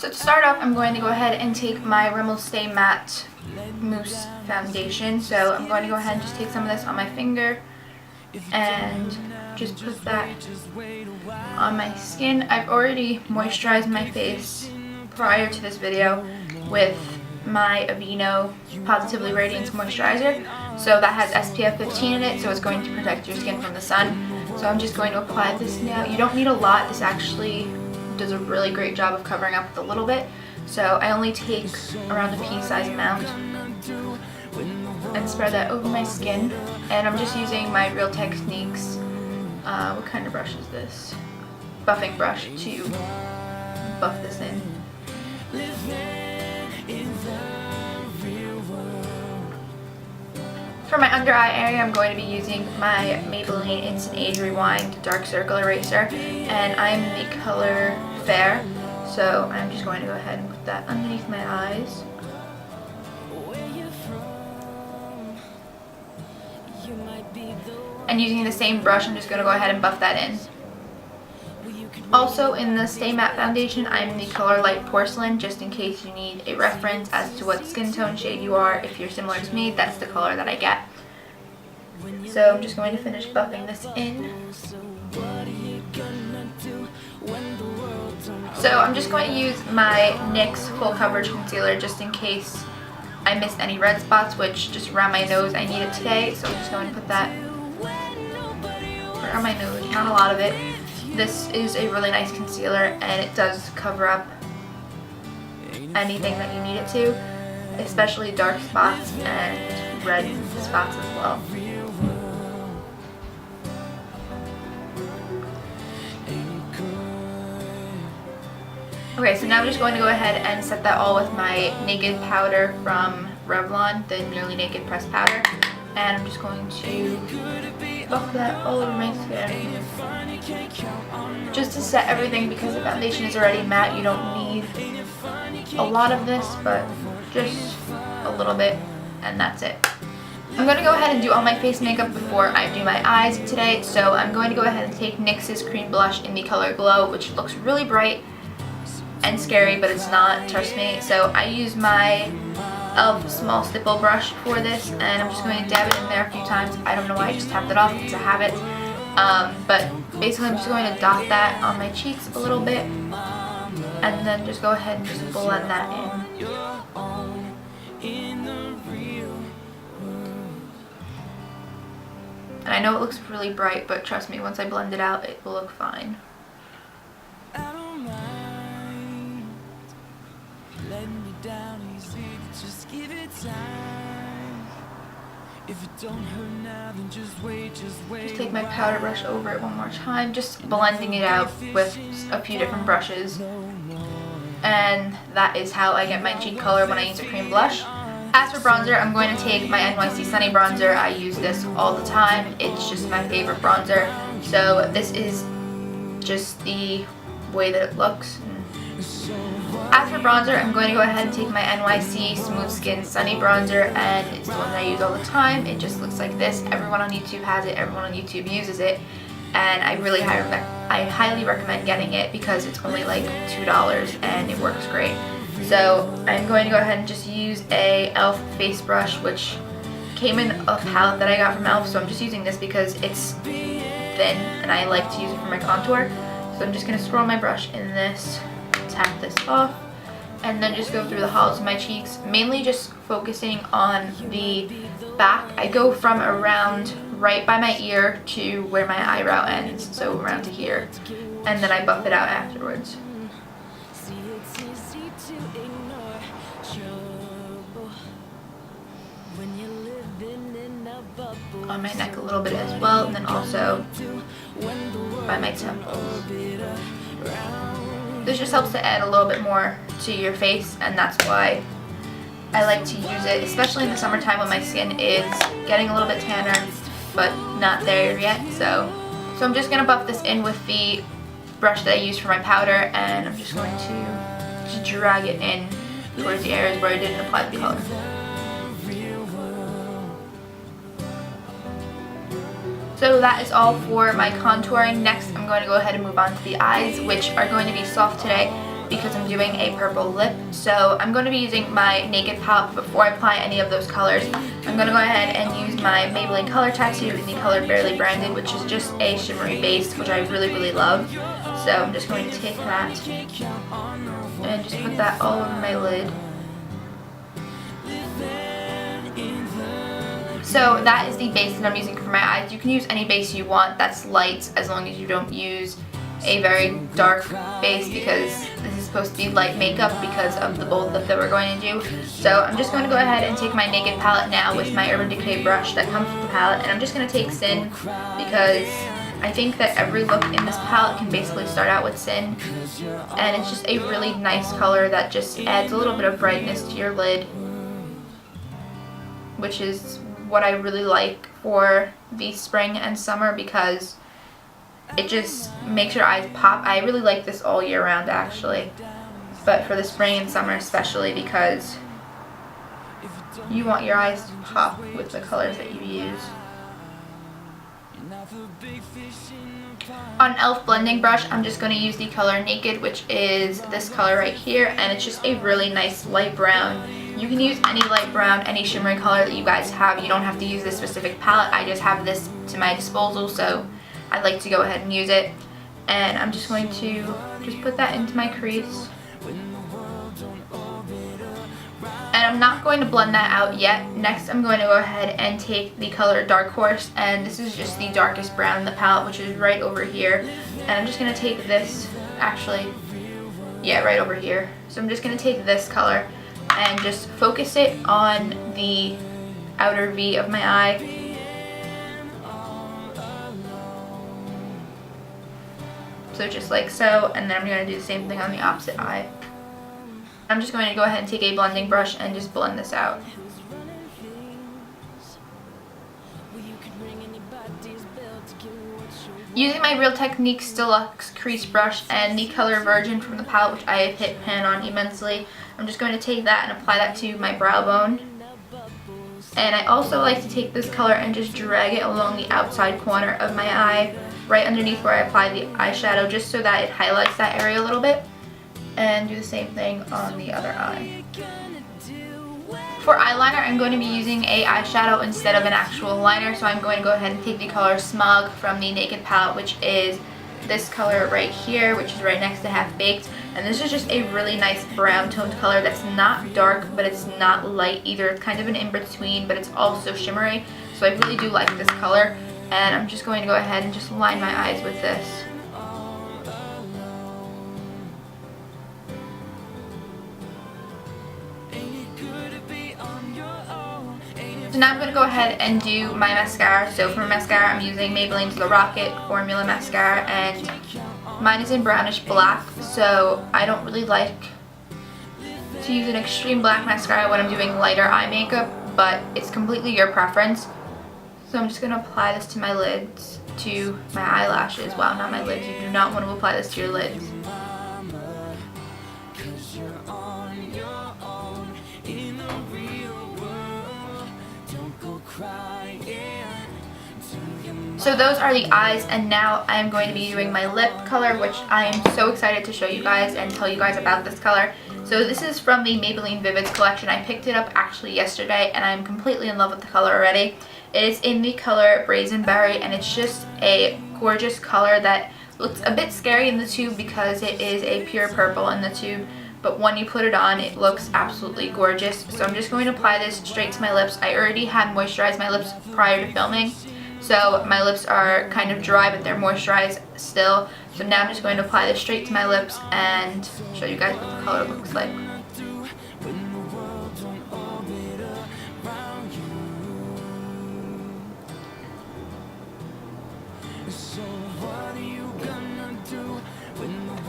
So to start off, I'm going to go ahead and take my Rimmel Stay Matte Mousse Foundation. So I'm going to go ahead and just take some of this on my finger and just put that on my skin. I've already moisturized my face prior to this video with my Aveeno Positively Radiance Moisturizer. So that has SPF 15 in it, so it's going to protect your skin from the sun. So I'm just going to apply this now. You don't need a lot. This actually does a really great job of covering up with a little bit. So I only take around a pea-sized amount and spread that over my skin. And I'm just using my Real Techniques, what kind of brush is this? Buffing brush to buff this in. For my under eye area, I'm going to be using my Maybelline Instant Age Rewind Dark Circle Eraser, and I'm the color Fair, so I'm just going to go ahead and put that underneath my eyes. And using the same brush, I'm just going to go ahead and buff that in. Also, in the Stay Matte Foundation, I'm the color Light Porcelain, just in case you need a reference as to what skin tone shade you are. If you're similar to me, that's the color that I get. So I'm just going to finish buffing this in. So I'm just going to use my NYX Full Coverage Concealer just in case I missed any red spots, which just around my nose I need it today. So I'm just going to put that around my nose, not a lot of it. This is a really nice concealer and it does cover up anything that you need it to, especially dark spots and red spots as well. Okay, so now I'm just going to go ahead and set that all with my Naked powder from Revlon, the Nearly Naked Pressed Powder. And I'm just going to buff that all over my skin. Just to set everything, because the foundation is already matte, you don't need a lot of this, but just a little bit, and that's it. I'm going to go ahead and do all my face makeup before I do my eyes today, so I'm going to go ahead and take NYX's Cream Blush in the color Glow, which looks really bright and scary, but it's not, trust me. So I use my e.l.f. small stipple brush for this, and I'm just going to dab it in there a few times. I don't know why I just tapped it off, it's a habit. But basically I'm just going to dot that on my cheeks a little bit, and then just go ahead and just blend that in. And I know it looks really bright, but trust me, once I blend it out, it will look fine. Just take my powder brush over it one more time, just blending it out with a few different brushes. And that is how I get my cheek color when I use a cream blush. As for bronzer, I'm going to take my NYC Sunny bronzer. I use this all the time. It's just my favorite bronzer. So this is just the way that it looks. As for bronzer, I'm going to go ahead and take my NYC Smooth Skin Sunny Bronzer, and it's the one that I use all the time. It just looks like this. Everyone on YouTube has it, everyone on YouTube uses it, and I highly recommend getting it because it's only like $2 and it works great. So I'm going to go ahead and just use a e.l.f. face brush, which came in a palette that I got from e.l.f., so I'm just using this because it's thin and I like to use it for my contour. So I'm just going to swirl my brush in this, tap this off, and then just go through the hollows of my cheeks, mainly just focusing on the back. I go from around right by my ear to where my eyebrow ends, so around to here, and then I buff it out afterwards. On my neck a little bit as well, and then also by my temples. This just helps to add a little bit more to your face, and that's why I like to use it, especially in the summertime when my skin is getting a little bit tanner, but not there yet. So I'm just going to buff this in with the brush that I used for my powder, and I'm just going to just drag it in towards the areas where I didn't apply the color. So that is all for my contouring. Next, I'm going to go ahead and move on to the eyes, which are going to be soft today. because I'm doing a purple lip. So I'm going to be using my Naked palette. Before I apply any of those colors, I'm going to go ahead and use my Maybelline Color Tattoo in the color Barely Branded, which is just a shimmery base, which I really love. So I'm just going to take that and just put that all over my lid. So that is the base that I'm using for my eyes. You can use any base you want that's light, as long as you don't use a very dark base, because this is supposed to be light makeup because of the bold lip that we're going to do. So I'm just going to go ahead and take my Naked palette now with my Urban Decay brush that comes with the palette, and I'm just going to take Sin, because I think that every look in this palette can basically start out with Sin, and it's just a really nice color that just adds a little bit of brightness to your lid, which is what I really like for the spring and summer, because it just makes your eyes pop. I really like this all year round actually, but for the spring and summer especially, because you want your eyes to pop with the colors that you use. On e.l.f. blending brush, I'm just going to use the color Naked, which is this color right here, and it's just a really nice light brown. You can use any light brown, any shimmery color that you guys have. You don't have to use this specific palette. I just have this to my disposal, so I'd like to go ahead and use it. And I'm just going to just put that into my crease. And I'm not going to blend that out yet. Next, I'm going to go ahead and take the color Dark Horse, and this is just the darkest brown in the palette, which is right over here. And I'm just going to take this, actually, yeah, right over here. So I'm just going to take this color and just focus it on the outer V of my eye. So just like so, and then I'm going to do the same thing on the opposite eye. I'm just going to go ahead and take a blending brush and just blend this out. Using my Real Techniques Deluxe Crease Brush and the color Virgin from the palette, which I have hit pan on immensely, I'm just going to take that and apply that to my brow bone. And I also like to take this color and just drag it along the outside corner of my eye, right underneath where I apply the eyeshadow, just so that it highlights that area a little bit. And do the same thing on the other eye. For eyeliner, I'm going to be using a eyeshadow instead of an actual liner, so I'm going to go ahead and take the color Smog from the Naked palette, which is this color right here, which is right next to Half Baked. And this is just a really nice brown toned color that's not dark, but it's not light either. It's kind of an in-between, but it's also shimmery. So I really do like this color, and I'm just going to go ahead and just line my eyes with this. So now I'm going to go ahead and do my mascara. So for mascara, I'm using Maybelline's The Rocket Formula Mascara, and mine is in brownish black, so I don't really like to use an extreme black mascara when I'm doing lighter eye makeup, but it's completely your preference. So I'm just going to apply this to my lids, to my eyelashes. Wow, not my lids. You do not want to apply this to your lids. So those are the eyes, and now I am going to be doing my lip color, which I am so excited to show you guys and tell you guys about this color. So this is from the Maybelline Vivids collection. I picked it up actually yesterday, and I'm completely in love with the color already. It is in the color Brazen Berry, and it's just a gorgeous color that looks a bit scary in the tube because it is a pure purple in the tube. But when you put it on, it looks absolutely gorgeous. So I'm just going to apply this straight to my lips. I already had moisturized my lips prior to filming, so my lips are kind of dry, but they're moisturized still. So now I'm just going to apply this straight to my lips and show you guys what the color looks like.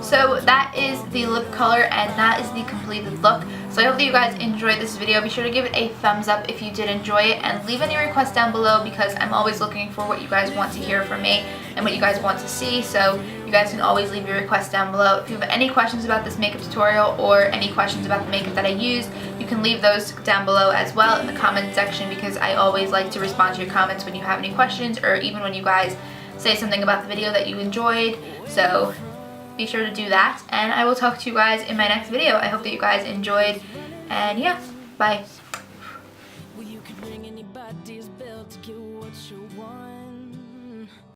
So that is the lip color, and that is the completed look. So I hope that you guys enjoyed this video. Be sure to give it a thumbs up if you did enjoy it, and leave any requests down below, because I'm always looking for what you guys want to hear from me and what you guys want to see. So you guys can always leave your requests down below. If you have any questions about this makeup tutorial or any questions about the makeup that I used, you can leave those down below as well in the comment section, because I always like to respond to your comments when you have any questions, or even when you guys say something about the video that you enjoyed. So be sure to do that. And I will talk to you guys in my next video. I hope that you guys enjoyed. And yeah, bye.